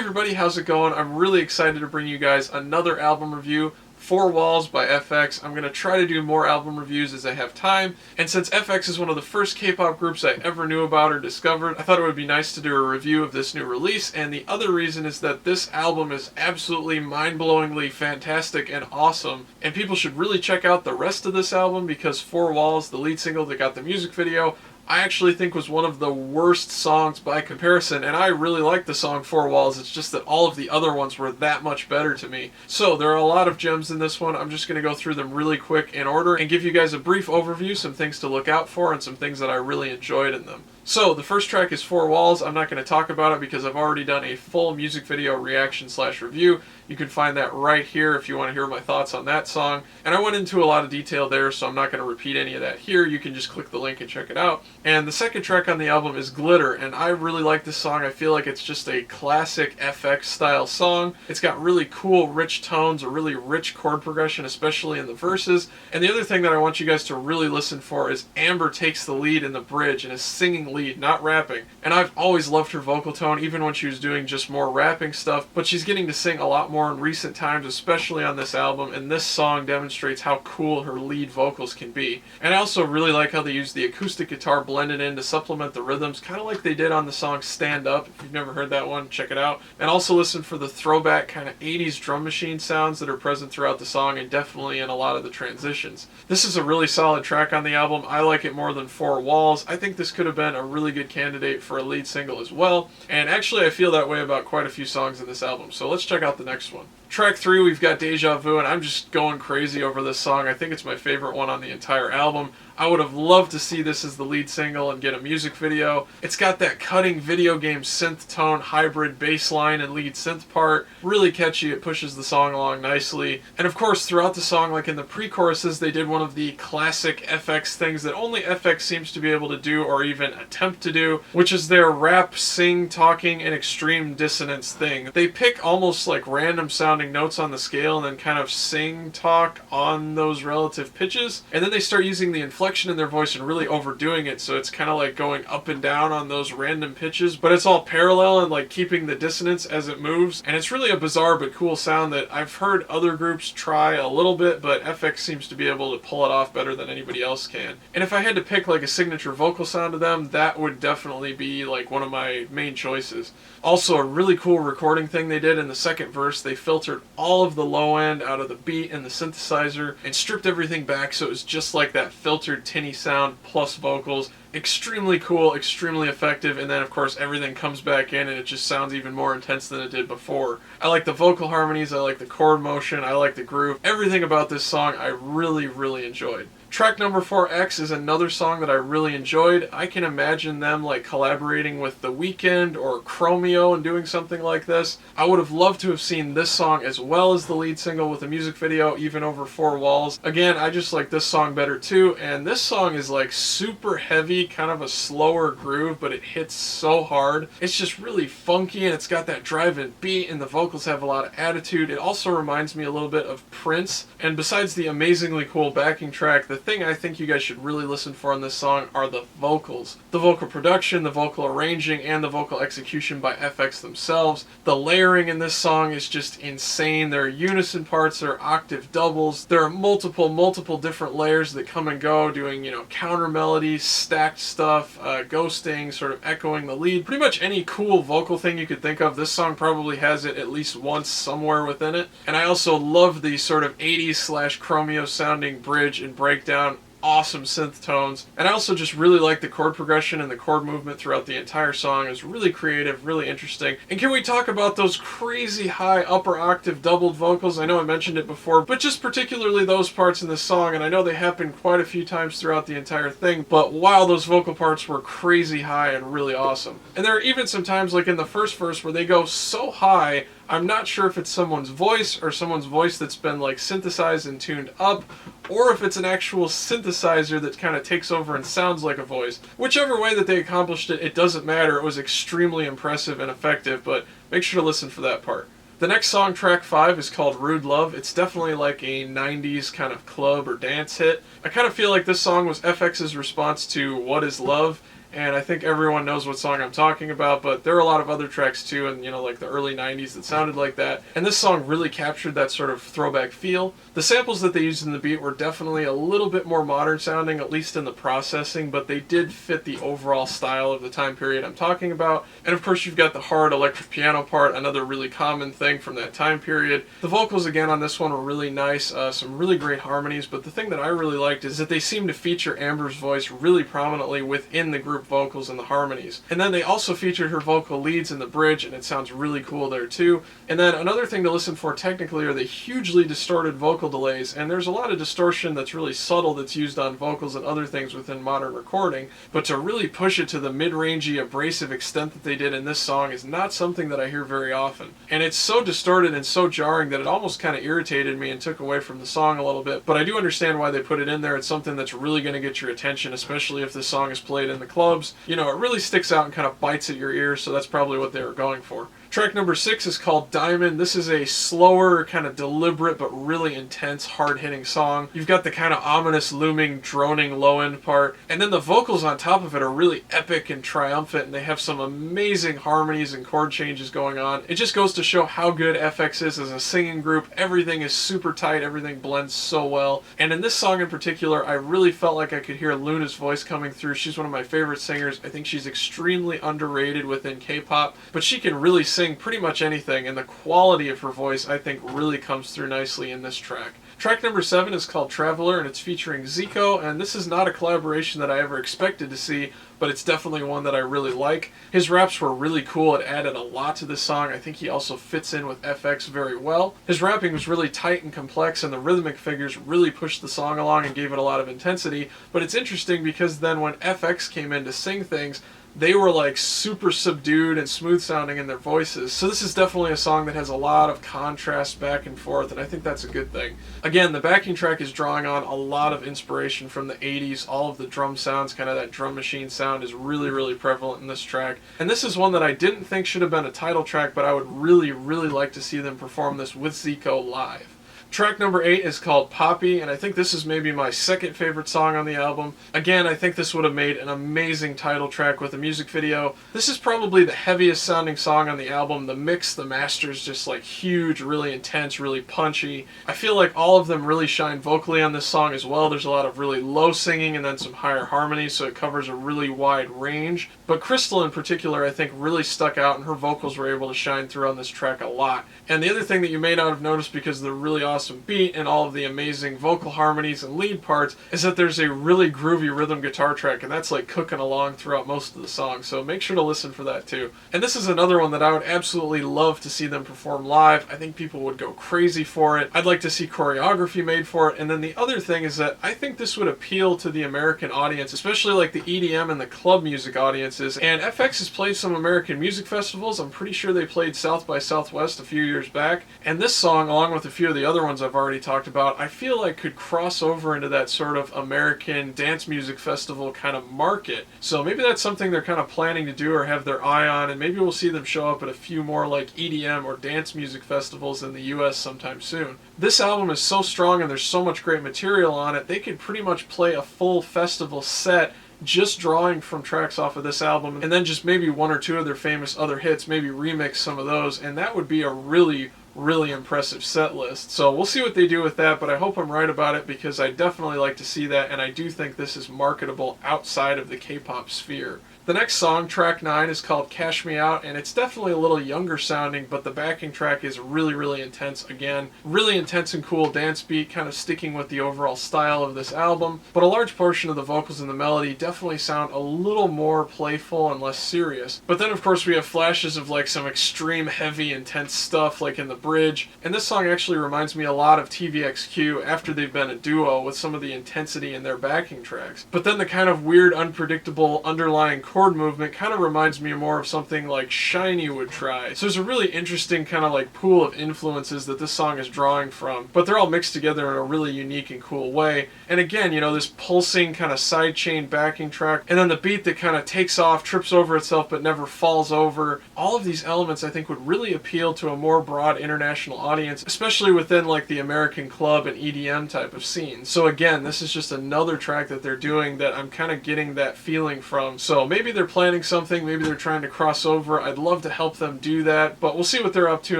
everybody, how's it going? I'm really excited to bring you guys another album review, Four Walls by eFX. I'm going to try to do more album reviews as I have time, and since eFX is one of the first K-pop groups I ever knew about or discovered, I thought it would be nice to do a review of this new release, and the other reason is that this album is absolutely mind-blowingly fantastic and awesome, and people should really check out the rest of this album because Four Walls, the lead single that got the music video, I actually think was one of the worst songs by comparison, and I really like the song Four Walls. It's just that all of the other ones were that much better to me. So there are a lot of gems in this one. I'm just going to go through them really quick in order and give you guys a brief overview, some things to look out for, and some things that I really enjoyed in them. So the first track is Four Walls. I'm not going to talk about it because I've already done a full music video reaction/review. You can find that right here if you want to hear my thoughts on that song. And I went into a lot of detail there, so I'm not going to repeat any of that here. You can just click the link and check it out. And the second track on the album is Glitter, and I really like this song. I feel like it's just a classic FX style song. It's got really cool, rich tones, a really rich chord progression, especially in the verses. And the other thing that I want you guys to really listen for is Amber takes the lead in the bridge and is singing lead, not rapping. And I've always loved her vocal tone, even when she was doing just more rapping stuff, but she's getting to sing a lot more in recent times, especially on this album, and this song demonstrates how cool her lead vocals can be. And I also really like how they use the acoustic guitar blended in to supplement the rhythms, kind of like they did on the song Stand Up. If you've never heard that one, check it out. And also listen for the throwback kind of 80s drum machine sounds that are present throughout the song and definitely in a lot of the transitions. This is a really solid track on the album. I like it more than Four Walls. I think this could have been a really good candidate for a lead single as well, and actually I feel that way about quite a few songs in this album, so let's check out the next one. Track 3, we've got Deja Vu, and I'm just going crazy over this song. I think it's my favorite one on the entire album. I would have loved to see this as the lead single and get a music video. It's got that cutting video game synth tone, hybrid bass line and lead synth part. Really catchy, it pushes the song along nicely. And of course, throughout the song, like in the pre-choruses, they did one of the classic FX things that only FX seems to be able to do or even attempt to do, which is their rap, sing, talking, and extreme dissonance thing. They pick almost like random sounding notes on the scale and then kind of sing, talk on those relative pitches, and then they start using the inflection in their voice and really overdoing it, so it's kind of like going up and down on those random pitches, but it's all parallel and like keeping the dissonance as it moves, and it's really a bizarre but cool sound that I've heard other groups try a little bit, but FX seems to be able to pull it off better than anybody else can. And if I had to pick like a signature vocal sound of them, that would definitely be like one of my main choices. Also, a really cool recording thing they did in the second verse, they filtered all of the low end out of the beat and the synthesizer and stripped everything back so it was just like that filtered tinny sound plus vocals. Extremely cool, extremely effective, and then of course everything comes back in and it just sounds even more intense than it did before. I like the vocal harmonies, I like the chord motion, I like the groove. Everything about this song I really enjoyed. Track number 4, X, is another song that I really enjoyed. I can imagine them like collaborating with The Weeknd or Chromeo and doing something like this. I would have loved to have seen this song as well as the lead single with a music video, even over Four Walls. Again, I just like this song better too, and this song is like super heavy, kind of a slower groove, but it hits so hard. It's just really funky and it's got that drive-in beat and the vocals have a lot of attitude. It also reminds me a little bit of Prince, and besides the amazingly cool backing track, the thing I think you guys should really listen for on this song are the vocals. The vocal production, the vocal arranging, and the vocal execution by FX themselves. The layering in this song is just insane. There are unison parts, there are octave doubles, there are multiple different layers that come and go, doing, counter melodies, stacked stuff, ghosting, sort of echoing the lead. Pretty much any cool vocal thing you could think of, this song probably has it at least once somewhere within it. And I also love the sort of 80s / Chromeo sounding bridge and breakdown. Awesome synth tones, and I also just really like the chord progression and the chord movement throughout the entire song. It's really creative, really interesting. And can we talk about those crazy high upper octave doubled vocals? I know I mentioned it before, but just particularly those parts in this song, and I know they happen quite a few times throughout the entire thing, but wow, those vocal parts were crazy high and really awesome. And there are even some times like in the first verse where they go so high, I'm not sure if it's someone's voice or someone's voice that's been like synthesized and tuned up, or if it's an actual synthesizer that kind of takes over and sounds like a voice. Whichever way that they accomplished it, it doesn't matter. It was extremely impressive and effective, but make sure to listen for that part. The next song, track 5, is called Rude Love. It's definitely like a 90s kind of club or dance hit. I kind of feel like this song was FX's response to What Is Love, and I think everyone knows what song I'm talking about, but there are a lot of other tracks too, and like the early 90s that sounded like that, and this song really captured that sort of throwback feel. The samples that they used in the beat were definitely a little bit more modern sounding, at least in the processing, but they did fit the overall style of the time period I'm talking about. And of course you've got the hard electric piano part, another really common thing from that time period. The vocals again on this one were really nice, some really great harmonies, but the thing that I really liked is that they seem to feature Amber's voice really prominently within the group vocals and the harmonies. And then they also featured her vocal leads in the bridge, and it sounds really cool there too. And then another thing to listen for technically are the hugely distorted vocal delays, and there's a lot of distortion that's really subtle that's used on vocals and other things within modern recording, but to really push it to the mid-rangey abrasive extent that they did in this song is not something that I hear very often. And it's so distorted and so jarring that it almost kind of irritated me and took away from the song a little bit, but I do understand why they put it in there. It's something that's really going to get your attention, especially if this song is played in the clubs. It really sticks out and kind of bites at your ears, so that's probably what they were going for. Track number 6 is called Diamond. This is a slower, kind of deliberate, but really intense, hard-hitting song. You've got the kind of ominous, looming, droning low-end part, and then the vocals on top of it are really epic and triumphant, and they have some amazing harmonies and chord changes going on. It just goes to show how good FX is as a singing group. Everything is super tight, everything blends so well, and in this song in particular, I really felt like I could hear Luna's voice coming through. She's one of my favorite singers. I think she's extremely underrated within K-pop, but she can really sing pretty much anything, and the quality of her voice I think really comes through nicely in this track. Track number 7 is called Traveler, and it's featuring ZICO, and this is not a collaboration that I ever expected to see, but it's definitely one that I really like. His raps were really cool. It added a lot to this song. I think he also fits in with FX very well. His rapping was really tight and complex, and the rhythmic figures really pushed the song along and gave it a lot of intensity, but it's interesting because then when FX came in to sing things, they were like super subdued and smooth sounding in their voices. So this is definitely a song that has a lot of contrast back and forth, and I think that's a good thing. Again, the backing track is drawing on a lot of inspiration from the 80s. All of the drum sounds, kind of that drum machine sound, is really, really prevalent in this track. And this is one that I didn't think should have been a title track, but I would really, really like to see them perform this with ZICO live. Track number 8 is called Papi, and I think this is maybe my second favorite song on the album. Again, I think this would have made an amazing title track with a music video. This is probably the heaviest sounding song on the album. The mix, the master is just like huge, really intense, really punchy. I feel like all of them really shine vocally on this song as well. There's a lot of really low singing and then some higher harmonies, so it covers a really wide range. But Crystal in particular, I think, really stuck out, and her vocals were able to shine through on this track a lot. And the other thing that you may not have noticed, because of the really awesome beat and all of the amazing vocal harmonies and lead parts, is that there's a really groovy rhythm guitar track, and that's like cooking along throughout most of the song, so make sure to listen for that too. And this is another one that I would absolutely love to see them perform live. I think people would go crazy for it. I'd like to see choreography made for it. And then the other thing is that I think this would appeal to the American audience, especially like the EDM and the club music audiences. And FX has played some American music festivals. I'm pretty sure they played South by Southwest a few years back, and this song, along with a few of the other ones I've already talked about, I feel like could cross over into that sort of American dance music festival kind of market. So maybe that's something they're kind of planning to do or have their eye on, and maybe we'll see them show up at a few more like EDM or dance music festivals in the US sometime soon. This album is so strong and there's so much great material on it, they could pretty much play a full festival set just drawing from tracks off of this album, and then just maybe one or two of their famous other hits, maybe remix some of those, and that would be a really impressive set list. So we'll see what they do with that, but I hope I'm right about it, because I definitely like to see that, and I do think this is marketable outside of the K-pop sphere. The next song, track 9, is called Cash Me Out, and it's definitely a little younger sounding, but the backing track is really intense. Again, really intense and cool dance beat, kind of sticking with the overall style of this album, but a large portion of the vocals and the melody definitely sound a little more playful and less serious. But then of course we have flashes of like some extreme heavy intense stuff like in the bridge, and this song actually reminds me a lot of TVXQ after they've been a duo, with some of the intensity in their backing tracks. But then the kind of weird, unpredictable underlying chord movement kind of reminds me more of something like Shiny would try. So there's a really interesting kind of like pool of influences that this song is drawing from, but they're all mixed together in a really unique and cool way. And again, you know, this pulsing kind of sidechain backing track, and then the beat that kind of takes off, trips over itself but never falls over. All of these elements I think would really appeal to a more broad international audience, especially within like the American club and EDM type of scene. So again, this is just another track that they're doing that I'm kind of getting that feeling from. So maybe maybe they're planning something, maybe they're trying to cross over. I'd love to help them do that, but we'll see what they're up to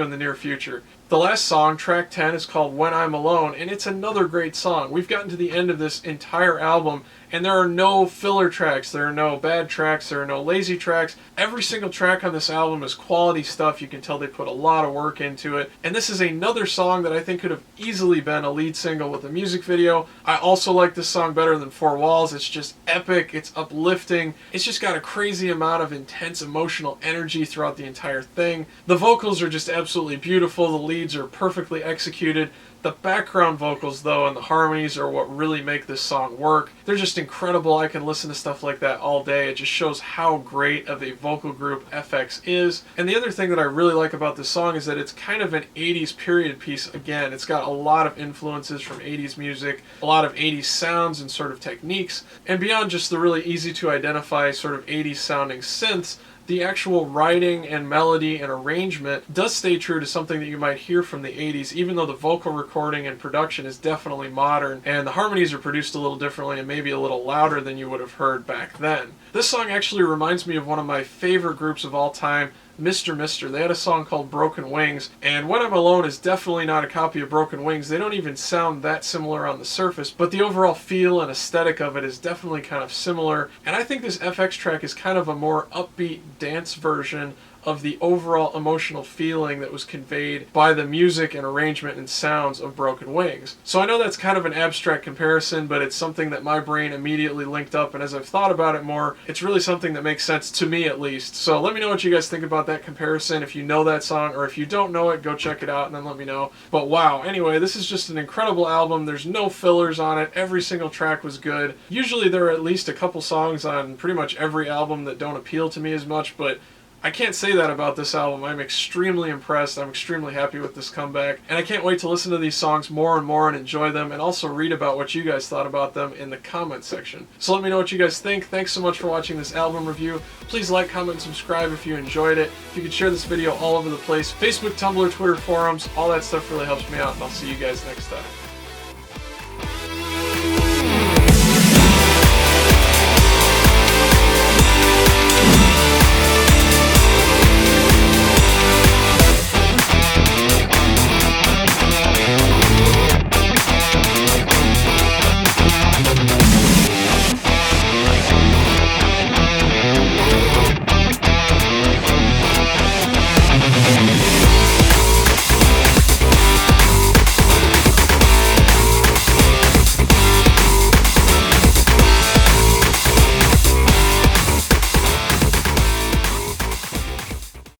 in the near future. The last song, track 10, is called When I'm Alone, and it's another great song. We've gotten to the end of this entire album, and there are no filler tracks, there are no bad tracks, there are no lazy tracks. Every single track on this album is quality stuff. You can tell they put a lot of work into it. And this is another song that I think could have easily been a lead single with a music video. I also like this song better than Four Walls. It's just epic, it's uplifting, it's just got a crazy amount of intense emotional energy throughout the entire thing. The vocals are just absolutely beautiful, the leads are perfectly executed. The background vocals, though, and the harmonies are what really make this song work. They're just incredible. I can listen to stuff like that all day. It just shows how great of a vocal group FX is. And the other thing that I really like about this song is that it's kind of an 80s period piece again. It's got a lot of influences from 80s music, a lot of 80s sounds and sort of techniques, and beyond just the really easy to identify sort of 80s sounding synths, the actual writing and melody and arrangement does stay true to something that you might hear from the 80s, even though the vocal recording and production is definitely modern, and the harmonies are produced a little differently and maybe a little louder than you would have heard back then. This song actually reminds me of one of my favorite groups of all time, Mr. Mister. They had a song called Broken Wings, and When I'm Alone is definitely not a copy of Broken Wings. They don't even sound that similar on the surface, but the overall feel and aesthetic of it is definitely kind of similar, and I think this FX track is kind of a more upbeat dance version of the overall emotional feeling that was conveyed by the music and arrangement and sounds of Broken Wings. So I know that's kind of an abstract comparison, but it's something that my brain immediately linked up, and as I've thought about it more, it's really something that makes sense to me at least. So let me know what you guys think about that comparison. If you know that song, or if you don't know it, go check it out and then let me know. But wow, anyway, this is just an incredible album. There's no fillers on it. Every single track was good. Usually there are at least a couple songs on pretty much every album that don't appeal to me as much, but I can't say that about this album. I'm extremely impressed. I'm extremely happy with this comeback, and I can't wait to listen to these songs more and more and enjoy them, and also read about what you guys thought about them in the comment section. So let me know what you guys think. Thanks so much for watching this album review. Please like, comment, and subscribe if you enjoyed it. If you could share this video all over the place, Facebook, Tumblr, Twitter, forums, all that stuff really helps me out, and I'll see you guys next time.